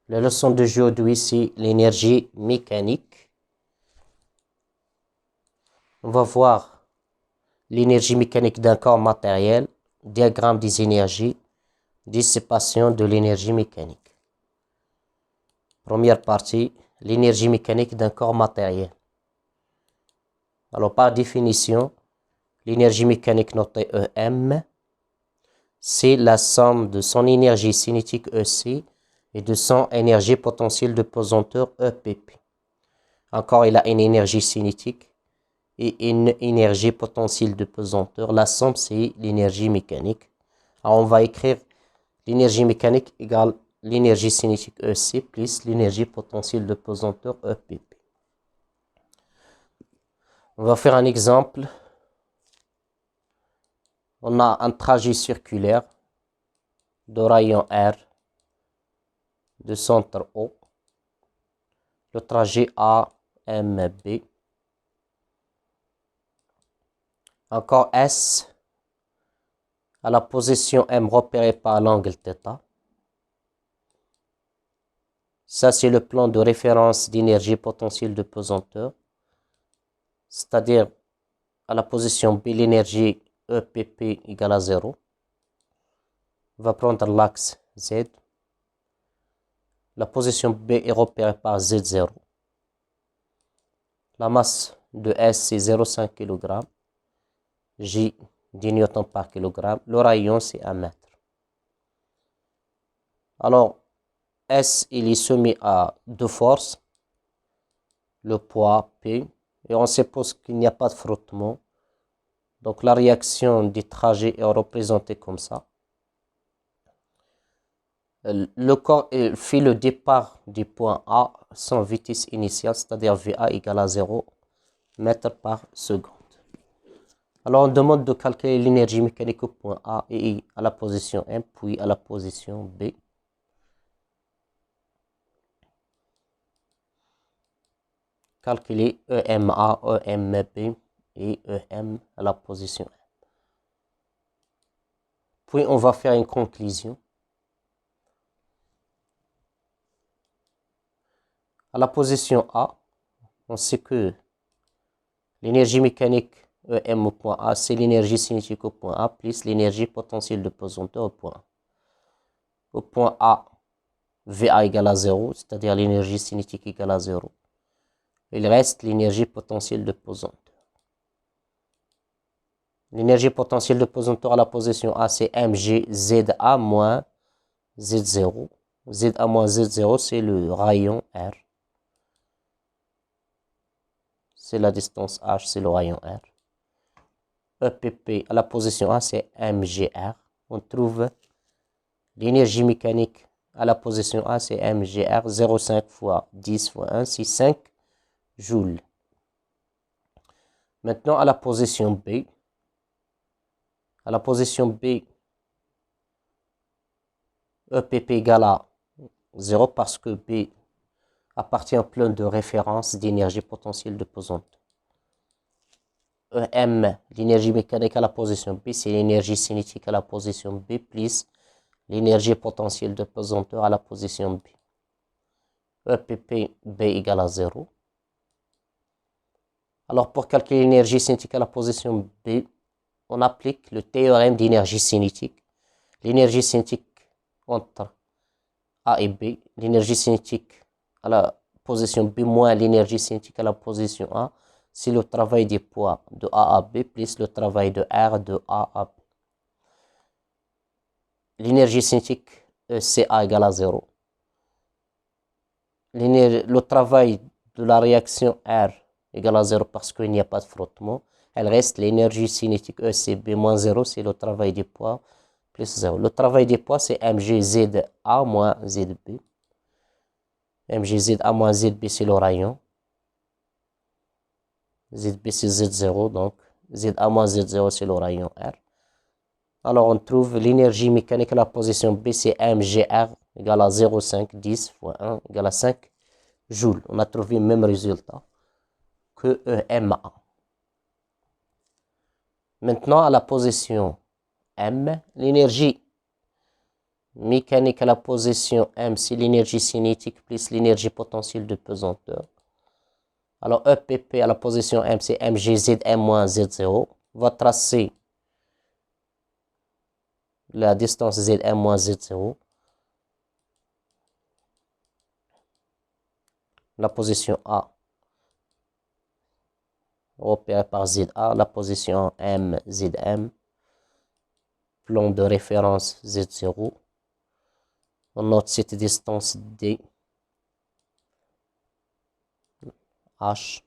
La leçon d'aujourd'hui, c'est l'énergie mécanique. On va voir l'énergie mécanique d'un corps matériel, diagramme des énergies, dissipation de l'énergie mécanique. Première partie, l'énergie mécanique d'un corps matériel. Alors, par définition, l'énergie mécanique notée EM, c'est la somme de son énergie cinétique EC et de son énergie potentielle de pesanteur EPP. Encore, il a une énergie cinétique et une énergie potentielle de pesanteur. La somme, c'est l'énergie mécanique. Alors, on va écrire l'énergie mécanique égale l'énergie cinétique EC plus l'énergie potentielle de pesanteur EPP. On va faire un exemple. On a un trajet circulaire de rayon R de centre O. Le trajet AMB. Encore S à la position M repérée par l'angle θ. Ça, c'est le plan de référence d'énergie potentielle de pesanteur. C'est-à-dire, à la position B, l'énergie EPP égale à 0. On va prendre l'axe Z. La position B est repérée par Z0. La masse de S, c'est 0,5 kg. J, 10 newtons par kilogramme. Le rayon, c'est 1 mètre. Alors, S, il est soumis à deux forces. Le poids P. Et on suppose qu'il n'y a pas de frottement. Donc, la réaction du trajet est représentée comme ça. Le corps fait le départ du point A sans vitesse initiale, c'est-à-dire VA égale à 0 mètres par seconde. Alors, on demande de calculer l'énergie mécanique au point A et à la position M, puis à la position B. Calculer EMA, EMB et EM à la position M. Puis, on va faire une conclusion. À la position A, on sait que l'énergie mécanique EM au point A, c'est l'énergie cinétique au point A plus l'énergie potentielle de pesanteur au point A. Au point A, VA égale à 0, c'est-à-dire l'énergie cinétique égale à 0. Il reste l'énergie potentielle de pesanteur. L'énergie potentielle de pesanteur à la position A, c'est mgZA moins Z0. ZA moins Z0, c'est le rayon R. C'est la distance H, c'est le rayon R. EPP à la position A, c'est mgr. On trouve l'énergie mécanique à la position A, c'est mgr. 0,5 fois 10 fois 1, c'est 5 joules. Maintenant, à la position B. À la position B, EPP égale à 0 parce que B appartient au plan de référence d'énergie potentielle de pesanteur. EM, l'énergie mécanique à la position B, c'est l'énergie cinétique à la position B plus l'énergie potentielle de pesanteur à la position B. EPP B égale à 0. Alors, pour calculer l'énergie cinétique à la position B, on applique le théorème d'énergie cinétique. L'énergie cinétique entre A et B, l'énergie cinétique à la position B moins l'énergie cinétique à la position A, c'est le travail des poids de A à B plus le travail de R de A à B. L'énergie cinétique CA égale à 0. Le travail de la réaction R égale à 0 parce qu'il n'y a pas de frottement. Elle reste l'énergie cinétique ECB moins 0, c'est le travail des poids plus 0. Le travail des poids, c'est mgZA moins ZB. mgZA moins ZB, c'est le rayon. ZB, c'est Z0, donc ZA moins Z0, c'est le rayon R. Alors, on trouve l'énergie mécanique à la position B, c'est mgr égale à 0,5, 10 fois 1 égale à 5 joules. On a trouvé le même résultat que EMA. Maintenant, à la position M, l'énergie mécanique à la position M, c'est l'énergie cinétique plus l'énergie potentielle de pesanteur. Alors, EPP à la position M, c'est mgzm moins z0. On va tracer la distance zm moins z0. La position A, repérée par ZA. La position M, zm. Plan de référence z0. On note cette distance D, H.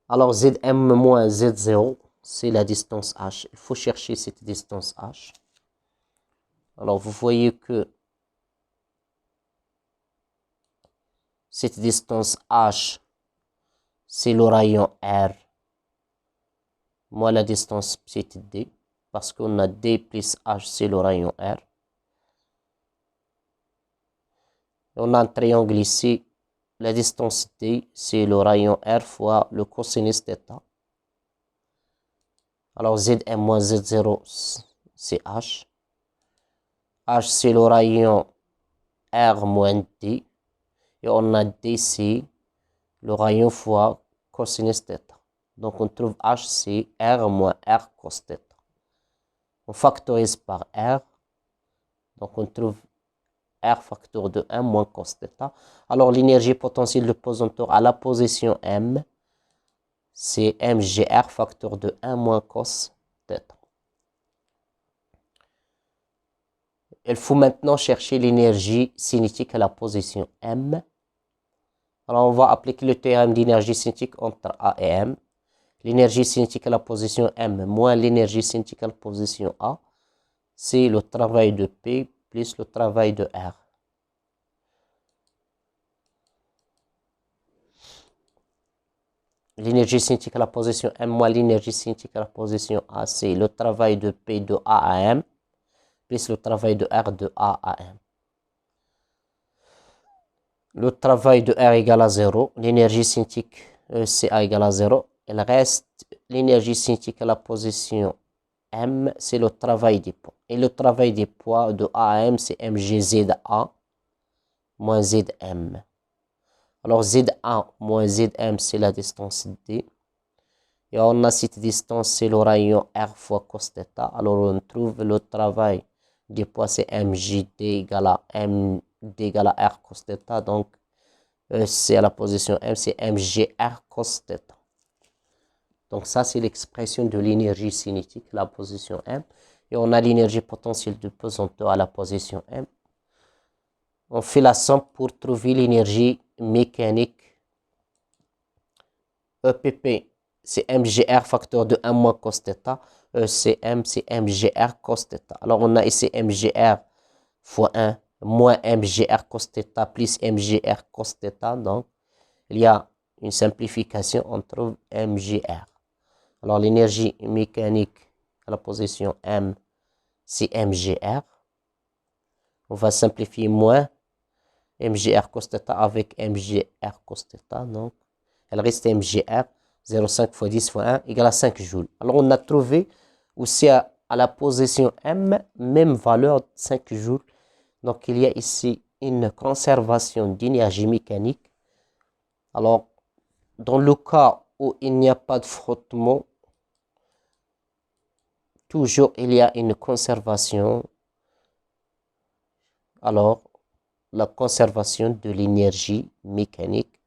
Alors, Zm moins Z0, c'est la distance H. Il faut chercher cette distance H. Alors, vous voyez que cette distance H, c'est le rayon R, moins la distance petite D, parce qu'on a D plus H, c'est le rayon R. On a un triangle ici. La distance D, c'est le rayon R fois le cosinus θ. Alors, Zm moins Z0, c'est H. H, c'est le rayon R moins D. Et on a D, c'est le rayon fois cosinus θ. Donc, on trouve H, c'est R moins R cos θ. On factorise par R. Donc, on trouve R facteur de 1 moins cos θ. Alors, l'énergie potentielle de pesanteur à la position M, c'est mgr facteur de 1 moins cos θ. Il faut maintenant chercher l'énergie cinétique à la position M. Alors, on va appliquer le théorème d'énergie cinétique entre A et M. L'énergie cinétique à la position M moins l'énergie cinétique à la position A, c'est le travail de P plus le travail de R. L'énergie cinétique à la position M moins l'énergie cinétique à la position A, c'est le travail de P de A à M, plus le travail de R de A à M. Le travail de R égale à 0, l'énergie cinétique CA égale à 0. Il reste l'énergie cinétique à la position M, c'est le travail des poids. Et le travail des poids de A à M, c'est mgZA moins Zm. Alors, ZA moins Zm, c'est la distance D. Et on a cette distance, c'est le rayon R fois cos θ. Alors, on trouve le travail des poids, c'est mgd égale à md égale à R cos θ. Donc, c'est à la position M, c'est mgr cos θ. Donc, ça, c'est l'expression de l'énergie cinétique, la position M. Et on a l'énergie potentielle de pesanteur à la position M. On fait la somme pour trouver l'énergie mécanique. EPP, c'est mgr facteur de 1 moins cos θ. ECM, c'est mgr cos θ. Alors, on a ici mgr fois 1 moins mgr cos θ plus mgr cos θ. Donc, il y a une simplification, on trouve mgr. Alors, l'énergie mécanique à la position M, c'est mgr. On va simplifier moins mgr cos θ avec mgr cos θ. Donc, elle reste mgr. 0,5 fois 10 fois 1 égale à 5 joules. Alors, on a trouvé aussi à la position M, même valeur de 5 joules. Donc, il y a ici une conservation d'énergie mécanique. Alors, dans le cas où il n'y a pas de frottement, toujours il y a une conservation. Alors, la conservation de l'énergie mécanique,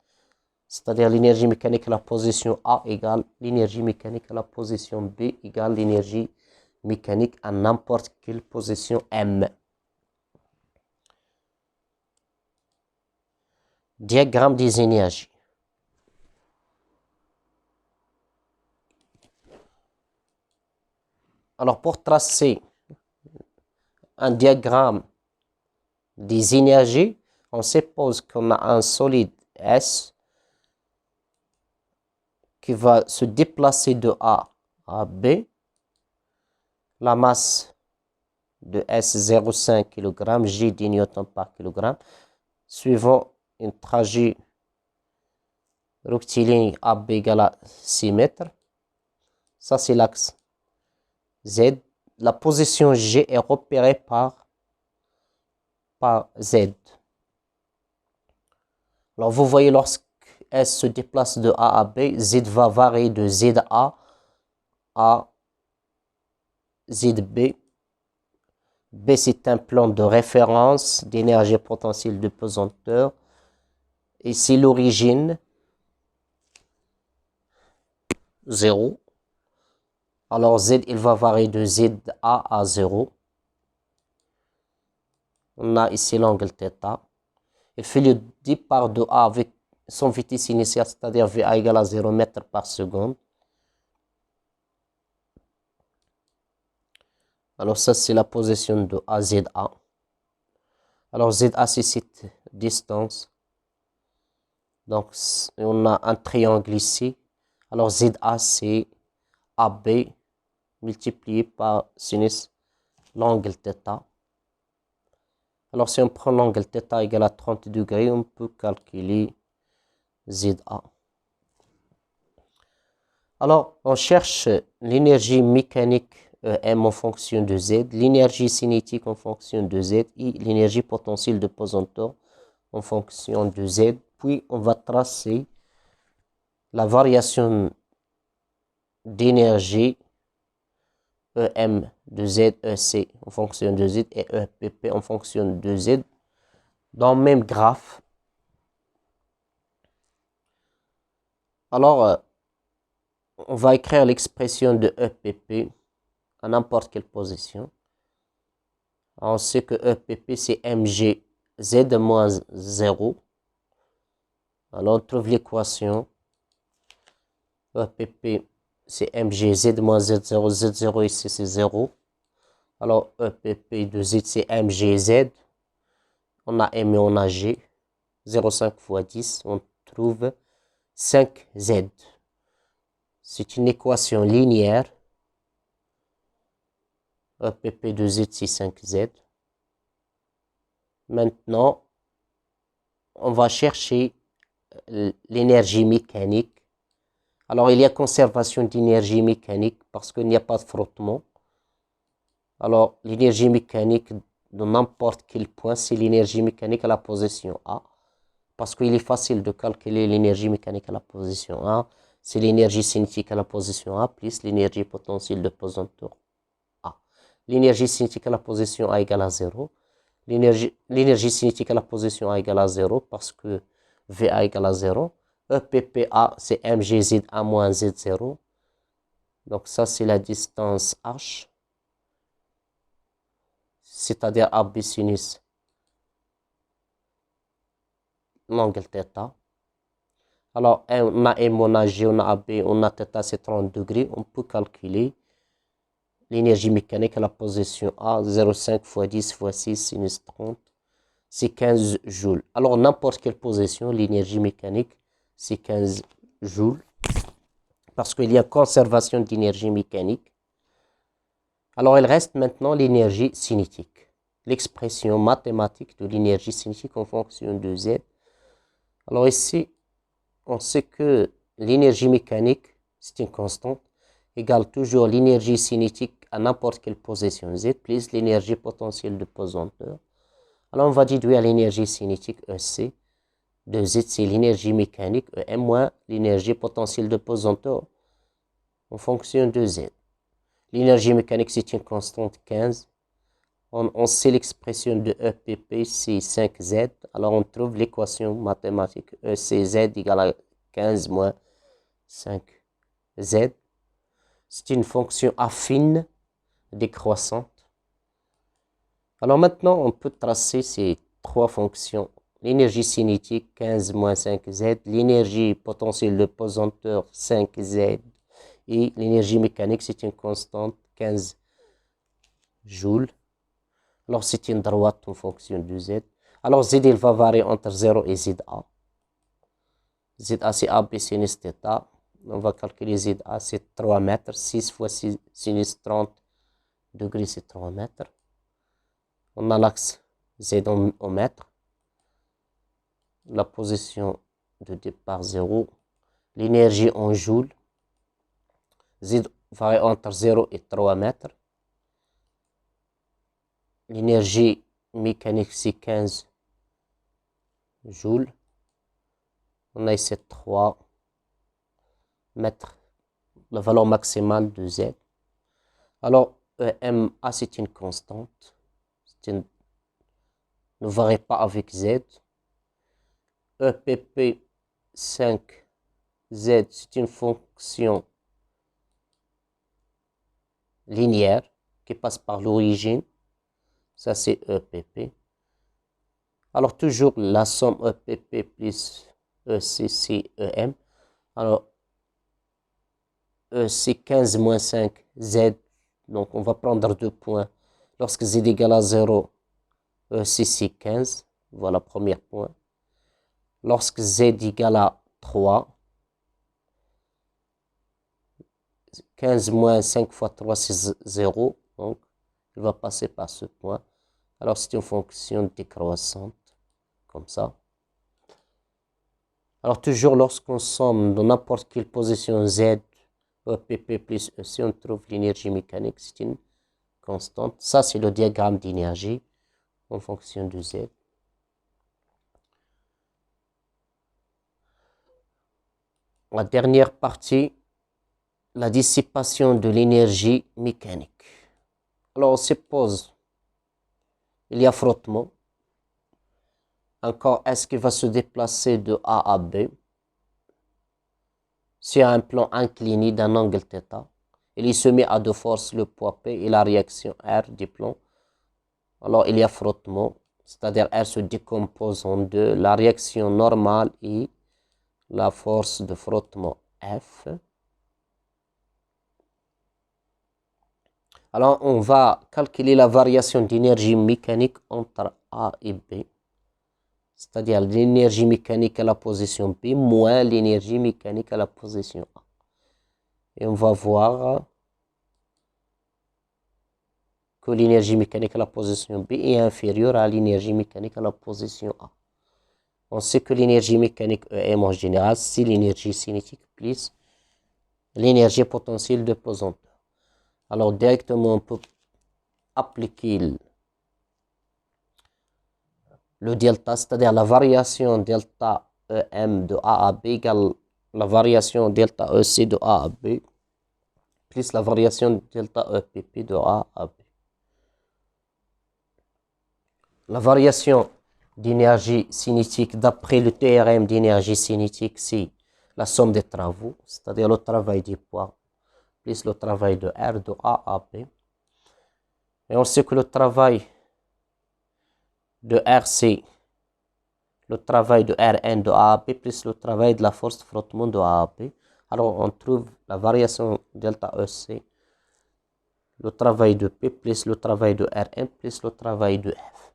c'est-à-dire l'énergie mécanique à la position A égale l'énergie mécanique à la position B égale l'énergie mécanique à n'importe quelle position M. Diagramme des énergies. Alors, pour tracer un diagramme des énergies, on suppose qu'on a un solide S qui va se déplacer de A à B. La masse de S 0,5 kg, J 10 N par kg, suivant une trajet rectiligne AB égale à 6 mètres. Ça, c'est l'axe Z. La position G est repérée par par Z. Alors, vous voyez, lorsque S se déplace de A à B, Z va varier de ZA à ZB. B, c'est un plan de référence d'énergie potentielle de pesanteur. Et c'est l'origine 0. Alors, Z, il va varier de ZA à 0. On a ici l'angle θ. Il fait le départ de A avec son vitesse initiale, c'est-à-dire VA égale à 0 mètres par seconde. Alors ça, c'est la position de AZA. Alors ZA, c'est cette distance. Donc, on a un triangle ici. Alors ZA, c'est AB multiplié par sinus l'angle θ. Alors, si on prend l'angle θ égal à 30 degrés, on peut calculer ZA. Alors, on cherche l'énergie mécanique M en fonction de Z, l'énergie cinétique en fonction de Z et l'énergie potentielle de pesanteur en fonction de Z. Puis, on va tracer la variation d'énergie EM de Z, EC en fonction de Z et EPP en fonction de Z dans le même graphe. Alors, on va écrire l'expression de EPP à n'importe quelle position. On sait que EPP c'est mg z moins 0. Alors on trouve l'équation EPP c'est mg z moins z0. Z0 ici c'est 0. Alors EPP de z c'est mgz. On a m et on a g. 0,5 fois 10, on trouve 5z. C'est une équation linéaire. EPP de z c'est 5z. Maintenant, on va chercher l'énergie mécanique. Alors, il y a conservation d'énergie mécanique parce qu'il n'y a pas de frottement. Alors, l'énergie mécanique de n'importe quel point, c'est l'énergie mécanique à la position A. Parce qu'il est facile de calculer l'énergie mécanique à la position A. C'est l'énergie cinétique à la position A plus l'énergie potentielle de pesanteur A. L'énergie cinétique à la position A égale à 0. L'énergie cinétique à la position A égale à 0 parce que VA égale à 0. EPPA, c'est mgz1 moins z0. Donc ça, c'est la distance h. C'est-à-dire AB sinus l'angle θ. Alors, on a M, on a G, on a AB, on a θ, c'est 30 degrés. On peut calculer l'énergie mécanique à la position A, 0,5 fois 10 fois 6 sinus 30, c'est 15 joules. Alors, n'importe quelle position, l'énergie mécanique, c'est 15 joules. Parce qu'il y a conservation d'énergie mécanique. Alors, il reste maintenant l'énergie cinétique. L'expression mathématique de l'énergie cinétique en fonction de Z. Alors ici, on sait que l'énergie mécanique, c'est une constante, égale toujours l'énergie cinétique à n'importe quelle position Z, plus l'énergie potentielle de pesanteur. Alors on va déduire l'énergie cinétique EC de Z, c'est l'énergie mécanique EM moins l'énergie potentielle de pesanteur en fonction de Z. L'énergie mécanique, c'est une constante 15. On sait l'expression de EPP, c'est 5Z. Alors on trouve l'équation mathématique ECZ égale à 15 moins 5Z. C'est une fonction affine décroissante. Alors maintenant, on peut tracer ces trois fonctions. L'énergie cinétique, 15 moins 5Z. L'énergie potentielle de pesanteur, 5Z. Et l'énergie mécanique, c'est une constante, 15 joules. Alors, c'est une droite en fonction de Z. Alors, Z, il va varier entre 0 et ZA. ZA, c'est AB sinus θ. On va calculer ZA, c'est 3 mètres. 6 fois 6 sinus 30 degrés, c'est 3 mètres. On a l'axe Z en mètres. La position de départ 0. L'énergie en joules. Z varie entre 0 et 3 mètres. L'énergie mécanique, c'est 15 joules. On a ici 3 mètres, la valeur maximale de Z. Alors, EMA, c'est une constante. Ne varie pas avec Z. EPP 5 Z, c'est une fonction linéaire qui passe par l'origine. Ça, c'est EPP. Alors, toujours la somme EPP plus EC, c'est EM. Alors, EC 15 moins 5 Z. Donc, on va prendre 2 points. Lorsque Z égale à 0, EC, c'est 15. Voilà, premier point. Lorsque Z égale à 3, 15 moins 5 fois 3, c'est 0. Donc, il va passer par ce point. Alors, c'est une fonction décroissante, comme ça. Alors, toujours lorsqu'on somme dans n'importe quelle position Z, EPP plus EC, on trouve l'énergie mécanique. C'est une constante. Ça, c'est le diagramme d'énergie en fonction de Z. La dernière partie, la dissipation de l'énergie mécanique. Alors, on suppose il y a frottement. Un corps S qui va se déplacer de A à B sur un plan incliné d'un angle θ. Il se met à deux forces le poids P et la réaction R du plan. Alors, il y a frottement, c'est-à-dire R se décompose en deux, la réaction normale et la force de frottement F. Alors, on va calculer la variation d'énergie mécanique entre A et B, c'est-à-dire l'énergie mécanique à la position B moins l'énergie mécanique à la position A. Et on va voir que l'énergie mécanique à la position B est inférieure à l'énergie mécanique à la position A. On sait que l'énergie mécanique EM en général, c'est l'énergie cinétique plus l'énergie potentielle de pesanteur. Alors, directement, on peut appliquer le delta, c'est-à-dire la variation delta EM de A à B égale la variation delta EC de A à B plus la variation delta EPP de A à B. La variation d'énergie cinétique d'après le théorème d'énergie cinétique, c'est la somme des travaux, c'est-à-dire le travail du poids plus le travail de R de A à B. Et on sait que le travail de R, c'est le travail de Rn de A à B plus le travail de la force de frottement de A à B. Alors, on trouve la variation delta EC, le travail de P plus le travail de Rn plus le travail de F.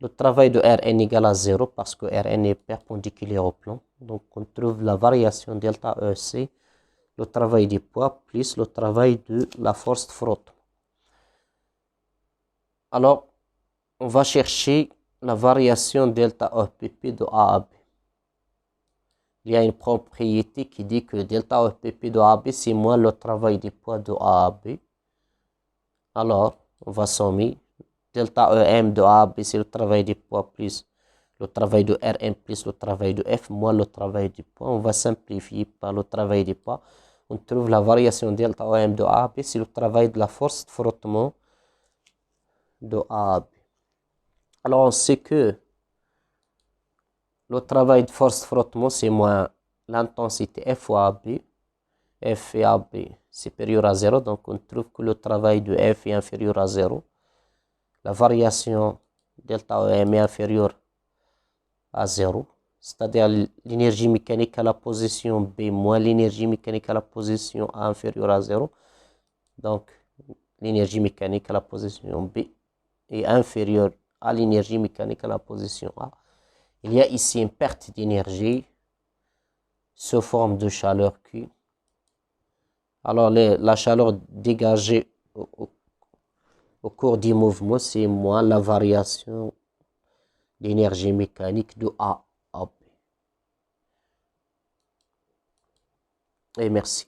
Le travail de Rn égale à 0 parce que Rn est perpendiculaire au plan. Donc, on trouve la variation delta EC, le travail du poids plus le travail de la force de frottement. Alors, on va chercher la variation delta EPP de A à B. Il y a une propriété qui dit que delta EPP de A à B, c'est moins le travail du poids de A à B. Alors, on va sommer. Delta EM de A à B, c'est le travail du poids plus le travail de Rm plus le travail de F moins le travail du poids. On va simplifier par le travail du poids. On trouve la variation delta EM de A à B, c'est le travail de la force de frottement de A à B. Alors, on sait que le travail de force de frottement, c'est moins l'intensité F fois AB. F et AB supérieur à 0, donc on trouve que le travail de F est inférieur à 0. La variation delta EM est inférieure à 0, c'est-à-dire l'énergie mécanique à la position B moins l'énergie mécanique à la position A inférieure à 0. Donc, l'énergie mécanique à la position B est inférieure à l'énergie mécanique à la position A. Il y a ici une perte d'énergie sous forme de chaleur Q. Alors, la chaleur dégagée au cours du mouvement, c'est moins la variation d'énergie mécanique de A à B. Et merci.